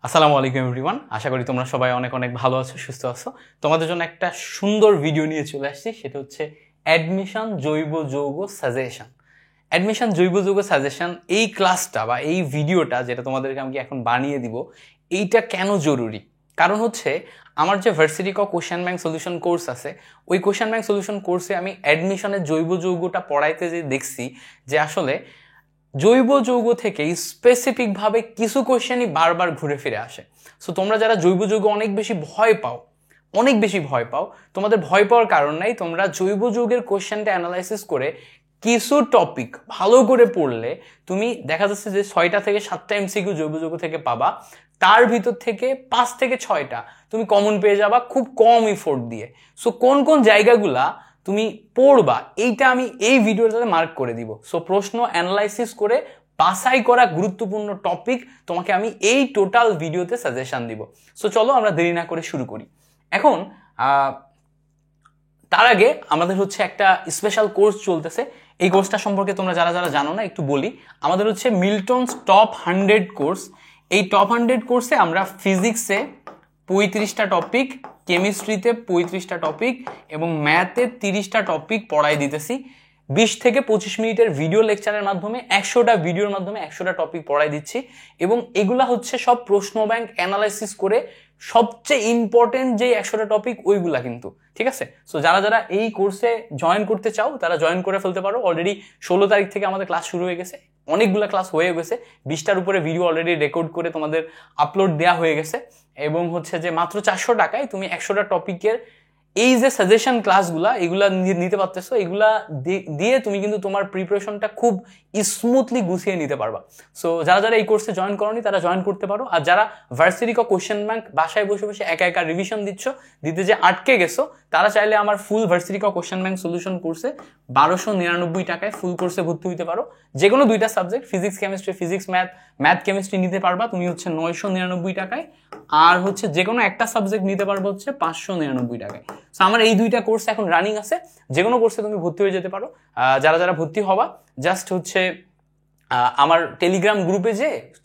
আসসালামু আলাইকুম এভরিওয়ান, আশা করি তোমরা সবাই অনেক অনেক ভালো আছো, সুস্থ আছো। তোমাদের জন্য একটা সুন্দর ভিডিও নিয়ে চলে আসছি, সেটা হচ্ছে অ্যাডমিশন জৈব যৌগ সাজেশন। অ্যাডমিশন জৈব যৌগ সাজেশন এই ক্লাসটা বা এই ভিডিওটা যেটা তোমাদেরকে আমি এখন বানিয়ে দিব, এইটা কেন জরুরি? কারণ হচ্ছে আমার যে varsity question bank solution course আছে, ওই কোশ্চেন ব্যাংক সলিউশন কোর্সে আমি অ্যাডমিশনের জৈব যৌগটা পড়াইতে যে দেখছি যে আসলে জৈব যৌগ থেকে স্পেসিফিকভাবে কিছু কোশ্চেনই বারবার ঘুরে ফিরে আসে। সো তোমরা যারা জৈব যৌগ অনেক বেশি ভয় পাও, তোমাদের ভয় পাওয়ার কারণ নাই। তোমরা জৈব যৌগের কোশ্চেনটা অ্যানালাইসিস করে কিছু টপিক ভালো করে পড়লে তুমি দেখা যাচ্ছে যে 6টা থেকে 7টা এমসিকিউ জৈব যৌগ থেকে পাবা, তার ভিতর থেকে 5 থেকে 6টা তুমি কমন পেয়ে যাবা খুব কম এফোর্ট দিয়ে। সো কোন কোন জায়গাগুলা তুমি পড়বা এইটা আমি এই ভিডিওটাতে মার্ক করে দিব। সো প্রশ্ন অ্যানালাইসিস করে বাছাই করা গুরুত্বপূর্ণ টপিক তোমাকে আমি এই টোটাল ভিডিওতে সাজেশন দিব। সো চলো আমরা দেরি না করে শুরু করি। এখন তার আগে আমাদের হচ্ছে একটা স্পেশাল কোর্স চলতেছে। এই কোর্সটা সম্পর্কে তোমরা যারা যারা জানো না একটু বলি। আমাদের হচ্ছে মিল্টনস টপ 100 কোর্স। এই টপ 100 কোর্সে আমরা ফিজিক্সে 35টা টপিক, কেমিস্ট্রিতে 35টা টপিক এবং ম্যাথে 30টা টপিক পড়াই দিতেছি। 20 থেকে 25 মিনিটের ভিডিও লেকচারের মাধ্যমে 100টা ভিডিওর মাধ্যমে 100টা টপিক পড়াই দিচ্ছি এবং এগুলা হচ্ছে সব প্রশ্ন ব্যাংক অ্যানালাইসিস করে সবচেয়ে ইম্পর্টেন্ট যে 100টা টপিক ওইগুলা কিন্তু, ঠিক আছে? সো যারা যারা এই কোর্সে জয়েন করতে চাও তারা জয়েন করে ফেলতে পারো। অলরেডি 16 তারিখ থেকে আমাদের ক্লাস শুরু হয়ে গেছে, অনেকগুলো ক্লাস হয়ে গেছে, 20টার উপরে ভিডিও অলরেডি রেকর্ড করে তোমাদের আপলোড দেওয়া হয়ে গেছে এবং হচ্ছে যে মাত্র 400 টাকায় তুমি 100টা টপিকের এই যে সাজেশন ক্লাসগুলা এগুলা নিতে পারতেছো। এগুলা দিয়ে তুমি কিন্তু তোমার প্রিপারেশনটা খুব স্মুথলি গুছিয়ে নিতে পারবা। সো যারা যারা এই কোর্সে জয়েন করনি তারা জয়েন করতে পারো। আর যারা ভার্সিটি কোশ্চেন ব্যাংক বাসায় বসে বসে একা একা রিভিশন দিতে যে আটকে গেছো, তারা চাইলে আমার ফুল ভার্সিটি কোশ্চেন ব্যাংক সলিউশন কোর্সে 1299 টাকায় ফুল কোর্সে ভর্তি হতে পারো। যে কোনো 2টা subject physics chemistry, physics math chemistry নিতে পারবা তুমি হচ্ছে 999 টাকায়, আর হচ্ছে যে কোনো একটা সাবজেক্ট নিতে পারবো হচ্ছে 599 টাকায়। সো আমার এই 2টা কোর্স এখন রানিং আছে, যে কোনো কোর্সে তুমি ভর্তি হয়ে যেতে পারো। যারা যারা ভর্তি হবা জাস্ট হচ্ছে আমার টেলিগ্রাম গ্রুপে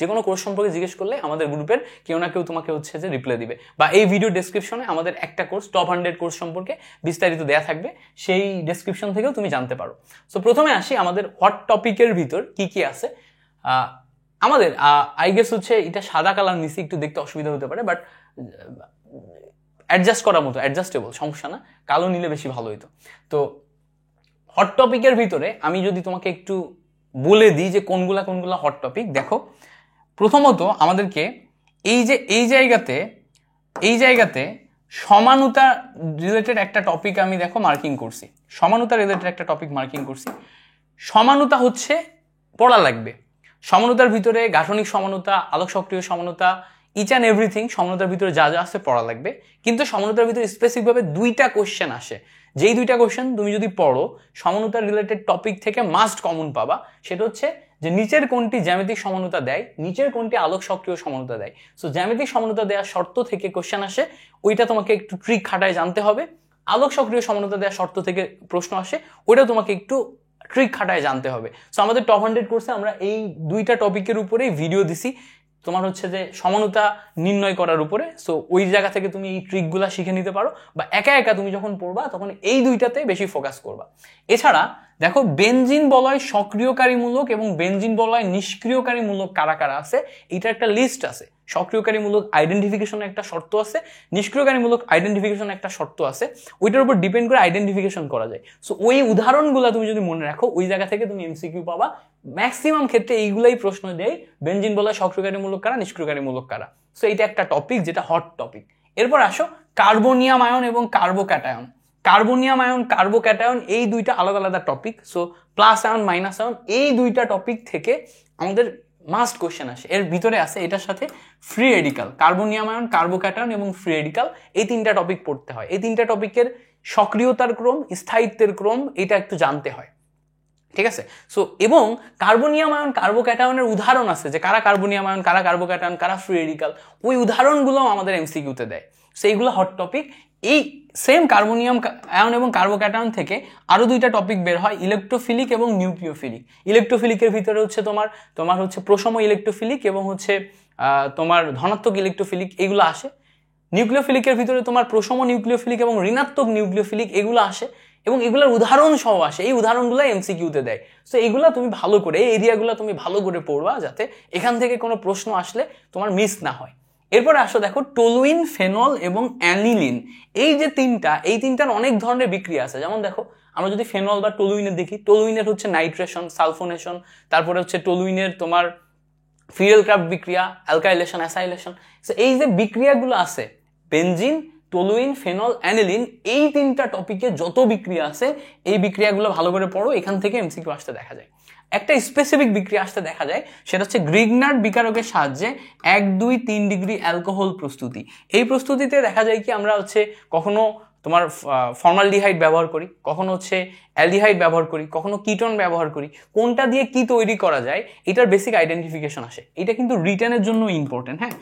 যে কোনো কোর্স সম্পর্কে জিজ্ঞেস করলে আমাদের গ্রুপের কেউ না কেউ তোমাকে হচ্ছে যে রিপ্লাই দিবে, বা এই ভিডিও ডেসক্রিপশনে আমাদের একটা কোর্স টপ 100 কোর্স সম্পর্কে বিস্তারিত দেয়া থাকবে, সেই ডেসক্রিপশন থেকেও তুমি জানতে পারো। সো প্রথমে আসি আমাদের হট টপিকের ভিতর কি কি আছে। আমাদের আই গেস হচ্ছে এটা সাদা কালার নিচে একটু দেখতে অসুবিধা হতে পারে, বাট অ্যাডজাস্ট করার মতো, অ্যাডজাস্টেবল, সমস্যা না, কালো নিলে বেশি ভালো হইতো। তো হট টপিকের ভিতরে আমি যদি তোমাকে একটু বলে দিই যে কোনগুলা কোনগুলা হট টপিক, দেখো প্রথমত আমাদেরকে এই জায়গাতে সমানুতা রিলেটেড একটা টপিক আমি দেখো মার্কিং করছি। সমানুতা রিলেটেড একটা টপিক মার্কিং করছি। সমানুতা হচ্ছে পড়া লাগবে। সমানুতার ভিতরে গাঠনিক সমানুতা, আলোক সক্রিয় সমানুতা, ইচ অ্যান্ড এভরিথিং সমানুতার ভিতরে যা যা আছে পড়া লাগবে। কিন্তু সমানুতার ভিতরে স্পেসিফিকভাবে 2টা কোশ্চেন আসে, যেই 2টা কোশ্চেন তুমি যদি পড়ো সমানুতার রিলেটেড টপিক থেকে মাস্ট কমন পাবা। সেটা হচ্ছে যে নিচের কোনটি জ্যামিতিক সমানুতা দেয়, নিচের কোনটি আলোক সক্রিয় সমানুতা দেয়। সো জ্যামিতিক সমানুতা দেওয়ার শর্ত থেকে কোশ্চেন আসে, ওইটা তোমাকে একটু ট্রিক খাটায় জানতে হবে। আলোক সক্রিয় সমানুতা দেওয়ার শর্ত থেকে প্রশ্ন আসে, ওইটা তোমাকে একটু ট্রিক খাটায় জানতে হবে। সো আমাদের টপ 100 কোর্সে আমরা এই 2টা টপিকের উপরেই ভিডিও দিছি তোমার হচ্ছে যে সমানুতা নির্ণয় করার উপরে। সো ওই জায়গা থেকে তুমি এই ট্রিকগুলা শিখে নিতে পারো, বা একা একা তুমি যখন পড়বা তখন এই 2টাতে বেশি ফোকাস করবা। এছাড়া দেখো বেনজিন বলয় সক্রিয়কারীমূলক এবং বেনজিন বলয় নিষ্ক্রিয়কারীমূলক কারা কারা আছে, এটা একটা লিস্ট আছে। সক্রিয়কারীমূলক আইডেন্টিফিকেশনের একটা শর্ত আছে, নিষ্ক্রিয়কারীমূলক আইডেন্টিফিকেশনের একটা শর্ত আছে, ওইটার উপর ডিপেন্ড করে আইডেন্টিফিকেশন করা যায়। সো ওই উদাহরণগুলো তুমি যদি মনে রাখো, ওই জায়গা থেকে তুমি এমসিকিউ পাবা। ম্যাক্সিমাম ক্ষেত্রে এইগুলাই প্রশ্ন দেয়, বেনজিন বলয় সক্রিয়কারীমূলক কারা, নিষ্ক্রিয়কারীমূলক কারা। সো এইটা একটা টপিক যেটা হট টপিক। এরপর আসো কার্বনিয়াম আয়ন এবং কার্বোক্যাটায়ন। কার্বনিয়াম আয়ন, কার্বোক্যাটায়ন এই 2টা আলাদা আলাদা topic. So plus ion, minus ion, এই 2টা টপিক থেকে আমাদের মাস্ট কোশ্চেন আসে। এর ভিতরে আছে এটার সাথে free radical, carbonium ion, carbocation এবং ফ্রি রেডিকাল, এই 3টা টপিক পড়তে হয়। এই 3টা টপিকের সক্রিয়তার ক্রম, স্থায়িত্বের ক্রম এটা একটু জানতে হয়, ঠিক আছে? সো এবং কার্বনিয়াম আয়ন, কার্বোক্যাটায়নের উদাহরণ আছে যে কারা কার্বনিয়াম আয়ন, কারা কার্বোক্যাটায়ন, কারা ফ্রি রেডিকাল, ওই উদাহরণগুলো আমাদের এমসিকিউতে দেয়। সো এইগুলো হট টপিক। এই সেম কার্বনিয়াম আয়ন এবং কার্বোক্যাটায়ন থেকে আরো 2টা টপিক বের হয়, ইলেকট্রোফিলিক এবং নিউক্লিওফিলিক। ইলেকট্রোফিলিকের ভিতরে হচ্ছে তোমার হচ্ছে প্রশম ইলেকট্রোফিলিক এবং হচ্ছে তোমার ধনাত্মক ইলেকট্রোফিলিক এগুলো আসে। নিউক্লিওফিলিকের ভিতরে তোমার প্রশম নিউক্লিওফিলিক এবং ঋণাত্মক নিউক্লিওফিলিক এগুলো আসে এবং এগুলোর উদাহরণ সহ আসে। এই উদাহরণগুলো এমসিকিউতে দেয়। সো এগুলো তুমি ভালো করে, এই এরিয়াগুলো তুমি ভালো করে পড়বা যাতে এখান থেকে কোনো প্রশ্ন আসলে তোমার মিস না হয়। এরপরে আসো দেখো টলুইন, ফেনল এবং অ্যানিলিন, এই যে তিনটার অনেক ধরনের বিক্রিয়া আছে। যেমন দেখো আমরা যদি ফেনল বা টলুইনের দেখি, টলুইনের হচ্ছে নাইট্রেশন, সালফোনেশন, তারপরে হচ্ছে টলুইনের তোমার ফিডেলক্রাফট বিক্রিয়া, অ্যালকাইলেশন, অ্যাসাইলেশন। সো এই যে বিক্রিয়াগুলো আছে বেনজিন, টলুইন, ফেনল, অ্যানিলিন, এই তিনটা টপিকে যত বিক্রিয়া আছে এই বিক্রিয়াগুলো ভালো করে পড়ো, এখান থেকে এমসিকিউ আসতে দেখা যায়। একটা স্পেসিফিক বিক্রিয়া আসতে দেখা যায়, সেটা হচ্ছে গ্রিগনার্ড বিকারকের সাহায্যে 1-2-3 ডিগ্রি অ্যালকোহল প্রস্তুতি। এই প্রস্তুতিতে দেখা যায় কি আমরা হচ্ছে কখনো তোমার ফর্মালডিহাইড ব্যবহার করি, কখনো হচ্ছে অ্যালডিহাইড ব্যবহার করি, কখনো কিটোন ব্যবহার করি। কোনটা দিয়ে কি তৈরি করা যায় এটার বেসিক আইডেন্টিফিকেশন আসে। এটা কিন্তু রিটেনের জন্য ইম্পর্টেন্ট। হ্যাঁ,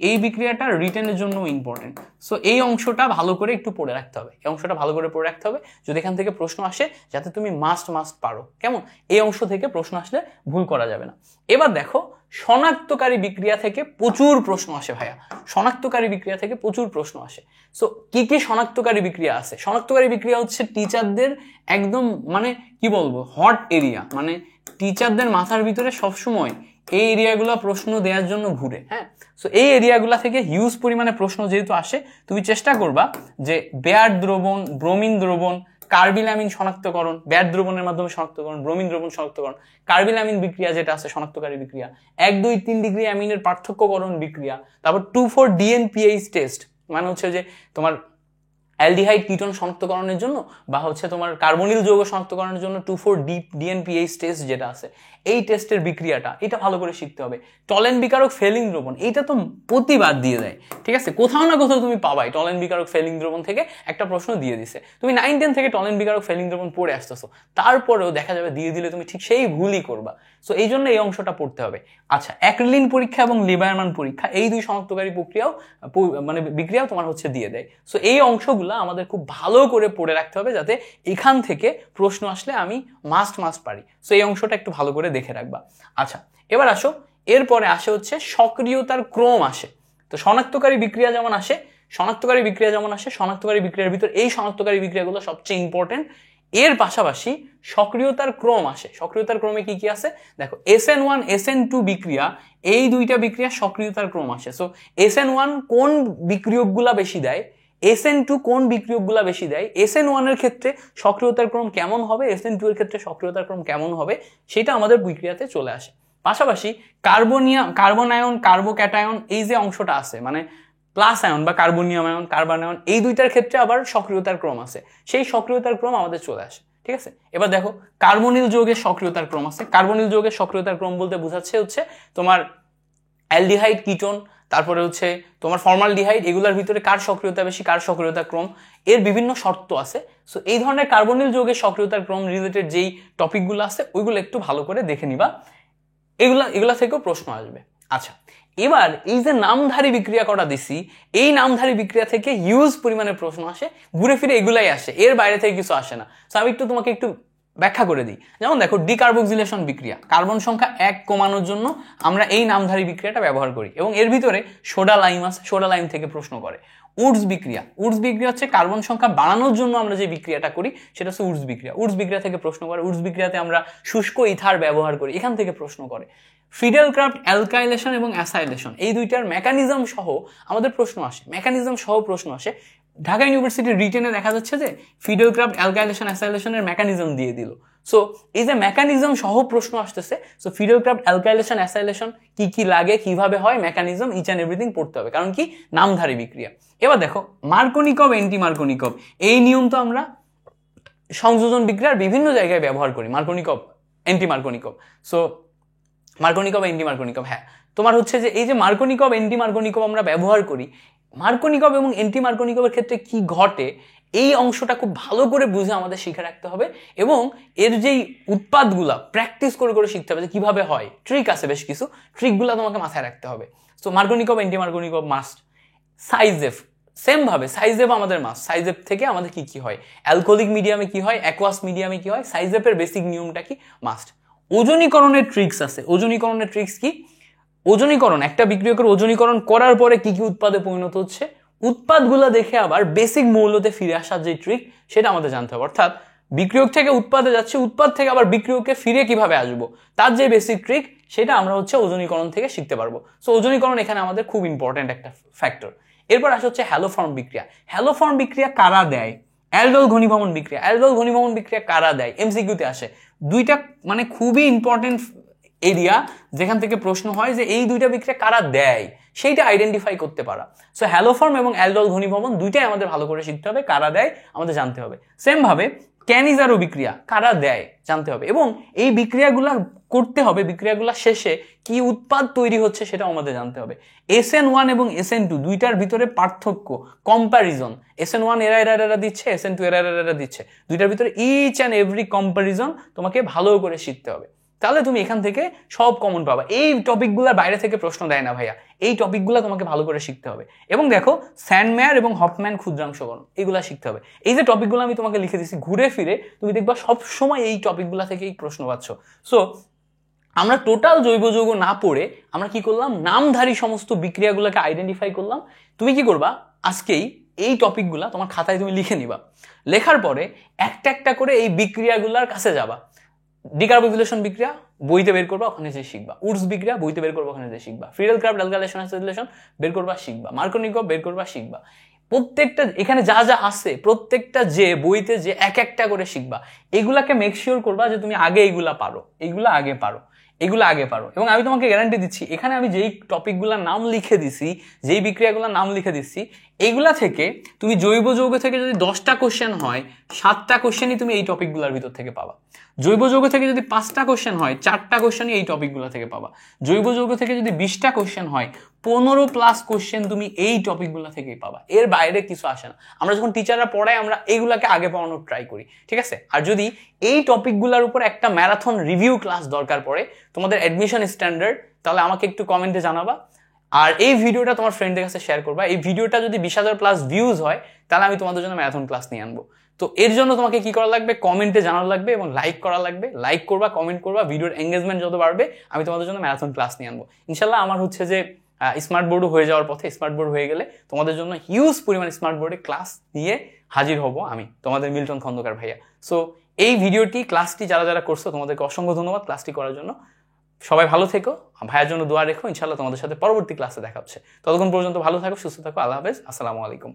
এই বিক্রিয়াটা রিটেনের জন্য ইম্পর্টেন্ট। সো এই অংশটা ভালো করে একটু পড়ে রাখতে হবে, এই অংশটা ভালো করে পড়ে রাখতে হবে যদি এখান থেকে প্রশ্ন আসে, যাতে তুমি মাস্ট পারো। কেমন? এই অংশ থেকে প্রশ্ন আসলে ভুল করা যাবে না। এবার দেখো শনাক্তকারী বিক্রিয়া থেকে প্রচুর প্রশ্ন আসে ভাইয়া, শনাক্তকারী বিক্রিয়া থেকে প্রচুর প্রশ্ন আসে। সো কি কি শনাক্তকারী বিক্রিয়া আছে? শনাক্তকারী বিক্রিয়া হচ্ছে টিচারদের একদম মানে কি বলবো হট এরিয়া, মানে টিচারদের মাথার ভিতরে সবসময় এই এরিয়াগুলো প্রশ্ন দেওয়ার জন্য ঘুরে। হ্যাঁ, সো এই এরিয়াগুলো থেকে হিউজ পরিমাণে প্রশ্ন যেহেতু আসে, তুমি চেষ্টা করবা যে বেয়ার দ্রবণ, ব্রোমিন দ্রবণ, কার্বিলামিন শনাক্তকরণ, বেয়ার দ্রবণের মাধ্যমে শনাক্তকরণ, ব্রোমিন দ্রবণ শনাক্তকরণ, কার্বিলামিন বিক্রিয়া যেটা আছে শনাক্তকারী বিক্রিয়া, 1-2-3 ডিগ্রি অ্যামিনের পার্থক্যকরণ বিক্রিয়া, তারপর 2,4-DNPH টেস্ট, মানে হচ্ছে যে তোমার অ্যালডিহাইড কিটোন শনাক্তকরণের জন্য বা হচ্ছে তোমার কার্বনিল যৌগ শনাক্তকরণের জন্য 2,4-DNPH টেস্ট যেটা আছে, এই টেস্টের বিক্রিয়াটা এটা ভালো করে শিখতে হবে। টলেন বিকারক ফেলিং দ্রবণ, এইটা তো প্রতিবার দিয়ে দেয়, ঠিক আছে, কোথাও না কোথাও তুমি পাবাই টলেন বিকারক ফেলিং দ্রবণ থেকে একটা প্রশ্ন দিয়ে দিছে। তুমি 9-10 থেকে টলেন বিকারক ফেলিং দ্রবণ পড়ে আসতেছো, তারপরেও দেখা যাবে দিয়ে দিলে তুমি ঠিক সেই ভুলই করবা। সো এই জন্য এই অংশটা পড়তে হবে। আচ্ছা, অ্যাক্রিলিন পরীক্ষা এবং লিবায়ারম্যান পরীক্ষা, এই দুই শনাক্তকারী প্রক্রিয়াও মানে বিক্রিয়াও তোমার হচ্ছে দিয়ে দেয়। সো এই অংশগুলো আমাদের খুব ভালো করে পড়ে রাখতে হবে, যাতে এখান থেকে প্রশ্ন আসলে আমি মাস্ট পারি। সো এই অংশটা একটু ভালো করে দেখে রাখবা। আচ্ছা, এবার আসো, এরপরে আসে হচ্ছে সক্রিয়তার ক্রম আসে। তো শনাক্তকারী বিক্রিয়া যেমন আসে, শনাক্তকারী বিক্রিয়ার ভিতর এই শনাক্তকারী বিক্রিয়াগুলো সবচেয়ে ইম্পর্টেন্ট। এর পাশাপাশি সক্রিয়তার ক্রম আসে। সক্রিয়তার ক্রমে কি কি আছে দেখো, SN1 SN2 বিক্রিয়া, এই দুইটা বিক্রিয়া সক্রিয়তার ক্রম আসে। সো SN1 কোন বিক্রিয়কগুলা বেশি দেয়, SN2 কোন বিক্রিয়কগুলা বেশি দেয়, SN1 এর ক্ষেত্রে সক্রিয়তার ক্রম কেমন হবে, SN2 এর ক্ষেত্রে সক্রিয়তার ক্রম কেমন হবে, সেটা আমাদের বিক্রিয়াতে চলে আসে। পাশাপাশি কার্বনায়ন, কার্বোক্যাটায়ন, এই যে অংশটা আছে মানে প্লাস আয়ন বা কার্বনিয়াম আয়ন, কার্বন আয়ন, এই দুইটার ক্ষেত্রে আবার সক্রিয়তার ক্রম আছে, সেই সক্রিয়তার ক্রম আমাদের চলে আসে। ঠিক আছে, এবার দেখো কার্বনিল যৌগের সক্রিয়তার ক্রম আছে। কার্বনিল যৌগের সক্রিয়তার ক্রম বলতে বোঝাচ্ছে হচ্ছে তোমার অ্যালডিহাইড, কিটোন, তারপরে হচ্ছে তোমার ফর্মালডিহাইড, এগুলোর ভিতরে কার সক্রিয়তা বেশি, কার সক্রিয়তা ক্রম, এর বিভিন্ন শর্ত আছে। সো এই ধরনের কার্বনিল যৌগের সক্রিয়তার ক্রম রিলেটেড যেই টপিকগুলো আছে ওইগুলো একটু ভালো করে দেখে নিবা, এগুলা থেকেও প্রশ্ন আসবে। আচ্ছা, এবার এই যে নামধারী বিক্রিয়া করা দিছি, এই নামধারী বিক্রিয়া থেকে হিউজ পরিমাণে প্রশ্ন আসে, ঘুরে ফিরে এগুলাই আসে, এর বাইরে থেকে কিছু আসে না। সো আমি তোমাকে একটু ব্যাখ্যা করে দিই। যেমন দেখো ডিকার্বক্সিলেশন বিক্রিয়া, কার্বন সংখ্যা 1 কমানোর জন্য আমরা এই নামধারী বিক্রিয়াটা ব্যবহার করি এবং এর ভিতরে সোডা লাইম আছে, সোডা লাইম থেকে প্রশ্ন করে। উডস বিক্রিয়া হচ্ছে কার্বন সংখ্যা বাড়ানোর জন্য আমরা যে বিক্রিয়াটা করি সেটা হচ্ছে উডস বিক্রিয়া থেকে প্রশ্ন করে। উডস বিক্রিয়াতে আমরা শুষ্ক ইথার ব্যবহার করি, এখান থেকে প্রশ্ন করে। ফিডেলক্রাফট অ্যালকাইলেশন এবং অ্যাসাইলেশন, এই দুইটার মেকানিজম সহ আমাদের প্রশ্ন আসে। ঢাকা ইউনিভার্সিটির রিটেনে দেখা যাচ্ছে যে ফিডেলক্রাফট অ্যালকাইলেশন অ্যাসাইলেশনের মেকানিজম দিয়ে দিল। সো এই যে মেকানিজম সহ প্রশ্ন আসতেছে, সো ফিডেলক্রাফট অ্যালকাইলেশন অ্যাসাইলেশন কি কি লাগে, কিভাবে হয়, মেকানিজম ইচ অ্যান্ড এভরিথিং পড়তে হবে, কারণ কি নামধারী বিক্রিয়া। এবার দেখো মার্কোনিকভ, অ্যান্টি মার্কোনিকভ, এই নিয়ম তো আমরা সংযোজন বিক্রিয়ার বিভিন্ন জায়গায় ব্যবহার করি। মার্কোনিকভ, অ্যান্টি মার্কোনিকভ, সো মার্কোনিকভ, অ্যান্টি মার্কোনিকভ, হ্যাঁ তোমার হচ্ছে যে এই যে মার্কোনিকভ, অ্যান্টি মার্কোনিকভ আমরা ব্যবহার করি, মার্কোনিকভ এবং অ্যান্টি মার্কোনিকভের ক্ষেত্রে কি ঘটে এই অংশটা খুব ভালো করে বুঝে আমাদের শিখে রাখতে হবে এবং এর যেই উৎপাদগুলা প্র্যাকটিস করে করে শিখতে হবে যে কিভাবে হয়। ট্রিক আছে বেশ কিছু, ট্রিকগুলো তোমাকে মাথায় রাখতে হবে। So Markovnikov, anti Markovnikov must. Saytzeff, same ভাবে সাইজেফ আমাদের মাস্ট। সাইজেফ থেকে আমাদের কি কি হয়, অ্যালকোহলিক মিডিয়ামে কি হয়, অ্যাকোয়াস মিডিয়ামে কি হয়, সাইজেফের বেসিক নিয়মটা কি, মাস্ট। ওজনীকরণের ট্রিক্স আছে। ওজনীকরণের ট্রিক্স কি, ওজনীকরণ, একটা বিক্রিয়কের ওজনীকরণ করার পরে কি কি উৎপাদে পরিণত হচ্ছে, উৎপাদগুলো দেখে আবার বেসিক মৌলতে ফিরে আসার যে ট্রিক সেটা আমাদের জানতে হবে। অর্থাৎ বিক্রিয়ক থেকে উৎপাদে যাচ্ছে, উৎপাদ থেকে আবার বিক্রিয়কে ফিরে কিভাবে আসবো তার যে বেসিক ট্রিক সেটা আমরা হচ্ছে ওজনীকরণ থেকে শিখতে পারবো। সো ওজনীকরণ এখানে আমাদের খুব ইম্পর্টেন্ট একটা ফ্যাক্টর। এরপর আসে হচ্ছে হ্যালোফর্ম বিক্রিয়া। হ্যালোফর্ম বিক্রিয়া কারা দেয়? অ্যালডোল ঘনীভবন বিক্রিয়া। অ্যালডোল ঘনীভবন বিক্রিয়া কারা দেয়? এমসিকিউতে আসে। দুইটা মানে খুবই ইম্পর্টেন্ট এরিয়া যেখান থেকে প্রশ্ন হয় যে এই দুইটা বিক্রিয়া কারা দেয় সেইটা আইডেন্টিফাই করতে পারা। সো হ্যালোফর্ম এবং অ্যালডোল ঘনীভবন দুইটাই আমাদের ভালো করে শিখতে হবে, কারা দেয় আমাদের জানতে হবে। সেম ভাবে ক্যানিজারো বিক্রিয়া কারা দেয় জানতে হবে, এবং এই বিক্রিয়াগুলো করতে হবে, বিক্রিয়াগুলো শেষে কি উৎপাদ তৈরি হচ্ছে সেটা আমাদের জানতে হবে। SN1 এবং SN2 দুইটার ভিতরে পার্থক্য, কম্প্যারিজন, SN1 এরা এরা এরা দিচ্ছে, SN2 এরা এরা এরা দিচ্ছে, দুইটার ভিতরে ইচ অ্যান্ড এভরি কম্প্যারিজন তোমাকে ভালো করে শিখতে হবে, তাহলে তুমি এখান থেকে সব কমন পাবা। এই টপিকগুলোর বাইরে থেকে প্রশ্ন দেয় না ভাইয়া, এই টপিকগুলো তোমাকে ভালো করে শিখতে হবে। এবং দেখো স্যান্ডমেয়ার এবং হফম্যান ক্ষুদ্রাংশকরণ এগুলা শিখতে হবে। এই যে টপিকগুলো আমি তোমাকে লিখে দিচ্ছি ঘুরে ফিরে তুমি দেখবা সবসময় এই টপিকগুলো থেকেই প্রশ্ন পাচ্ছ। সো আমরা টোটাল জৈব যৌগ না পড়ে আমরা কি করলাম, নামধারী সমস্ত বিক্রিয়াগুলোকে আইডেন্টিফাই করলাম। তুমি কি করবা, আজকেই এই টপিকগুলা তোমার খাতায় তুমি লিখে নিবা, লেখার পরে একটা একটা করে এই বিক্রিয়াগুলোর কাছে যাবা। ডিকার্বোক্সিলেশন বিক্রিয়া বইতে বের করবা, ওখানে যে শিখবা। উডস বিক্রিয়া বইতে বের করবা, ওখানে যে শিখবা। ফ্রিডেল ক্রাফট অ্যালকাইলেশন অ্যাসিডেশন বের করবা, শিখবা। মার্কোনিকভ বের করবা, শিখবা। প্রত্যেকটা এখানে যা যা আছে প্রত্যেকটা যে বইতে যে এক একটা করে শিখবা। এগুলাকে মেক শিওর করবা যে তুমি আগে এইগুলা পারো, এইগুলা আগে পারো, এগুলো আগে পারো। এবং আমি তোমাকে গ্যারান্টি দিচ্ছি এখানে আমি যেই টপিকগুলোর নাম লিখে দিছি, যেই বিক্রিয়াগুলোর নাম লিখে দিচ্ছি, এইগুলা থেকে তুমি জৈব যৌগ থেকে যদি 10টা কোশ্চেন হয় 7টা কোশ্চেনই তুমি এই টপিকগুলোর ভিতর থেকে পাবা। জৈব যৌগ থেকে যদি 5টা কোশ্চেন হয় 4টা কোশ্চেনই এই টপিকগুলো থেকে পাবা। জৈব যৌগ থেকে যদি 20টা কোশ্চেন হয় 15+ কোশ্চেন তুমি এই টপিকগুলো থেকেই পাবা, এর বাইরে কিছু আসে না। আমরা যখন টিচাররা পড়াই আমরা এইগুলাকে আগে পড়ানোর ট্রাই করি, ঠিক আছে? আর যদি এই টপিকগুলোর উপর একটা ম্যারাথন রিভিউ ক্লাস দরকার পড়ে তোমাদের অ্যাডমিশন স্ট্যান্ডার্ড, তাহলে আমাকে একটু কমেন্টে জানাবা। আর এই ভিডিওটা তোমার ফ্রেন্ডদের কাছে শেয়ার করবা। এই ভিডিওটা যদি 20,000+ ভিউজ হয় তাহলে আমি তোমাদের জন্য ম্যারাথন ক্লাস নিয়ে আনবো। তো এর জন্য তোমাকে কি করা লাগবে, কমেন্টে জানানো লাগবে এবং লাইক করা লাগবে। লাইক করবা, কমেন্ট করবা, ভিডিওর এঙ্গেজমেন্ট যত বাড়বে আমি তোমাদের জন্য ম্যারাথন ক্লাস নিয়ে আনবো ইনশাল্লাহ। আমার হচ্ছে যে স্মার্ট বোর্ডও হয়ে যাওয়ার পথে, স্মার্ট বোর্ড হয়ে গেলে তোমাদের জন্য হিউজ পরিমাণ স্মার্ট বোর্ডে ক্লাস নিয়ে হাজির হব আমি, তোমাদের মিল্টন খন্দকার ভাইয়া। সো এই ভিডিওটি ক্লাসটি যারা যারা করছো তোমাদেরকে অসংখ্য ধন্যবাদ ক্লাসটি করার জন্য। সবাই ভালো থেকো, ভাইয়ার জন্য দোয়া রেখো। ইনশাল্লাহ তোমাদের সাথে পরবর্তী ক্লাসে দেখা হচ্ছে। ততক্ষণ পর্যন্ত ভালো থাকো, সুস্থ থাকো। আল্লাহ হাফেজ, আসসালামু আলাইকুম।